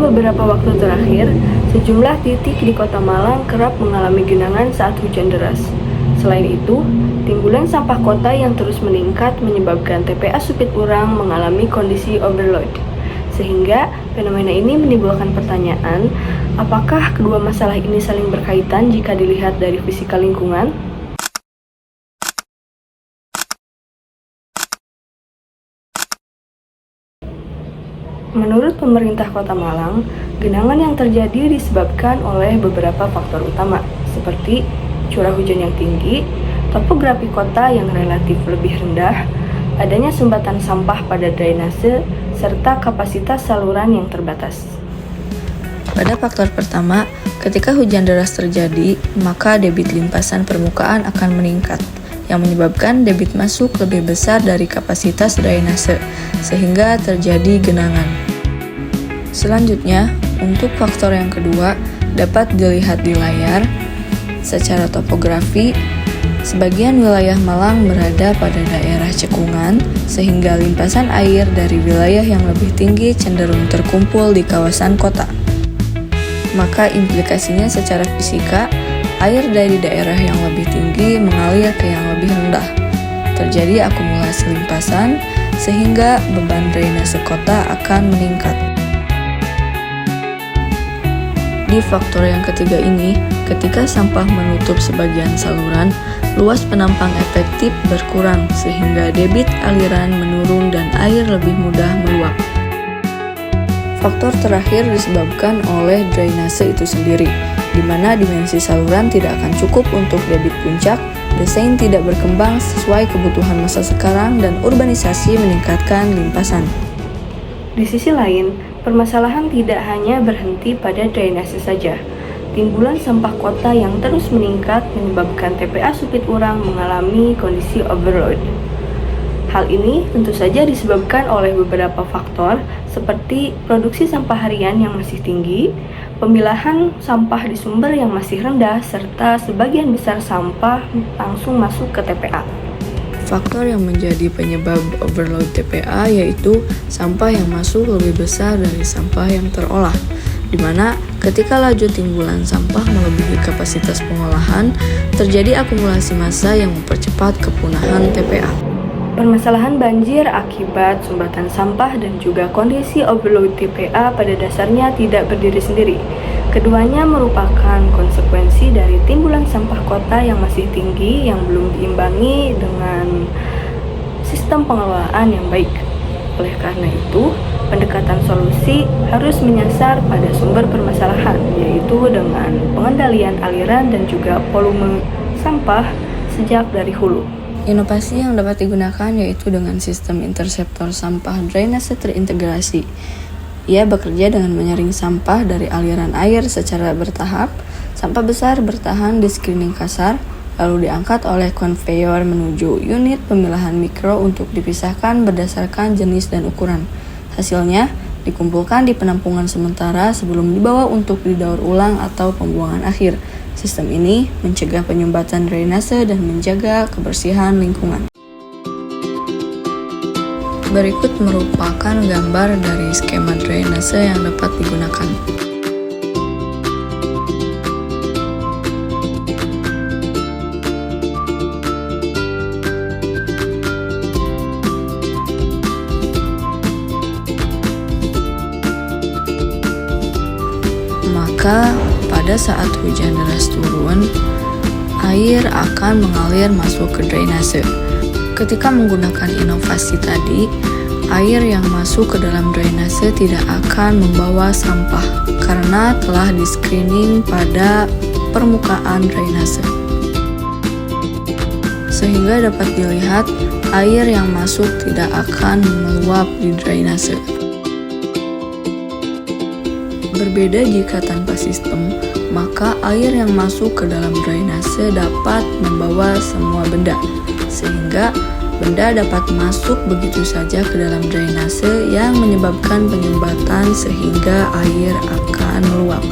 Dalam beberapa waktu terakhir, sejumlah titik di Kota Malang kerap mengalami genangan saat hujan deras. Selain itu, timbulan sampah kota yang terus meningkat menyebabkan TPA Supit Urang mengalami kondisi overload. Sehingga fenomena ini menimbulkan pertanyaan, apakah kedua masalah ini saling berkaitan jika dilihat dari fisika lingkungan? Menurut pemerintah Kota Malang, genangan yang terjadi disebabkan oleh beberapa faktor utama, seperti curah hujan yang tinggi, topografi kota yang relatif lebih rendah, adanya sumbatan sampah pada drainase, serta kapasitas saluran yang terbatas. Pada faktor pertama, ketika hujan deras terjadi, maka debit limpasan permukaan akan meningkat, yang menyebabkan debit masuk lebih besar dari kapasitas drainase, sehingga terjadi genangan. Selanjutnya, untuk faktor yang kedua, dapat dilihat di layar. Secara topografi, sebagian wilayah Malang berada pada daerah cekungan, sehingga limpasan air dari wilayah yang lebih tinggi cenderung terkumpul di kawasan kota. Maka implikasinya secara fisika, air dari daerah yang lebih tinggi mengalir ke yang lebih rendah. Terjadi akumulasi limpasan, sehingga beban drainase kota akan meningkat. Di faktor yang ketiga ini, ketika sampah menutup sebagian saluran, luas penampang efektif berkurang sehingga debit aliran menurun dan air lebih mudah meluap. Faktor terakhir disebabkan oleh drainase itu sendiri, di mana dimensi saluran tidak akan cukup untuk debit puncak, desain tidak berkembang sesuai kebutuhan masa sekarang, dan urbanisasi meningkatkan limpasan. Di sisi lain, permasalahan tidak hanya berhenti pada drainase saja. Timbulan sampah kota yang terus meningkat menyebabkan TPA Supit Urang mengalami kondisi overload. Hal ini tentu saja disebabkan oleh beberapa faktor seperti produksi sampah harian yang masih tinggi, pemilahan sampah di sumber yang masih rendah, serta sebagian besar sampah langsung masuk ke TPA. Faktor yang menjadi penyebab overload TPA yaitu sampah yang masuk lebih besar dari sampah yang terolah, di mana ketika laju timbulan sampah melebihi kapasitas pengolahan, terjadi akumulasi massa yang mempercepat kepunahan TPA. Permasalahan banjir akibat sumbatan sampah dan juga kondisi overload TPA pada dasarnya tidak berdiri sendiri. Keduanya merupakan konsekuensi dari timbulan sampah kota yang masih tinggi yang belum diimbangi dengan sistem pengelolaan yang baik. Oleh karena itu, pendekatan solusi harus menyasar pada sumber permasalahan, yaitu dengan pengendalian aliran dan juga volume sampah sejak dari hulu. Inovasi yang dapat digunakan yaitu dengan sistem interseptor sampah drainase terintegrasi. Ia bekerja dengan menyaring sampah dari aliran air secara bertahap. Sampah besar bertahan di screening kasar, lalu diangkat oleh konveyor menuju unit pemilahan mikro untuk dipisahkan berdasarkan jenis dan ukuran. Hasilnya dikumpulkan di penampungan sementara sebelum dibawa untuk didaur ulang atau pembuangan akhir. Sistem ini mencegah penyumbatan drainase dan menjaga kebersihan lingkungan. Berikut merupakan gambar dari skema drainase yang dapat digunakan. Maka pada saat hujan deras turun, air akan mengalir masuk ke drainase. Ketika menggunakan inovasi tadi, air yang masuk ke dalam drainase tidak akan membawa sampah karena telah di-screening pada permukaan drainase. Sehingga dapat dilihat air yang masuk tidak akan meluap di drainase. Berbeda jika tanpa sistem, maka air yang masuk ke dalam drainase dapat membawa semua benda, sehingga benda dapat masuk begitu saja ke dalam drainase yang menyebabkan penyumbatan sehingga air akan meluap.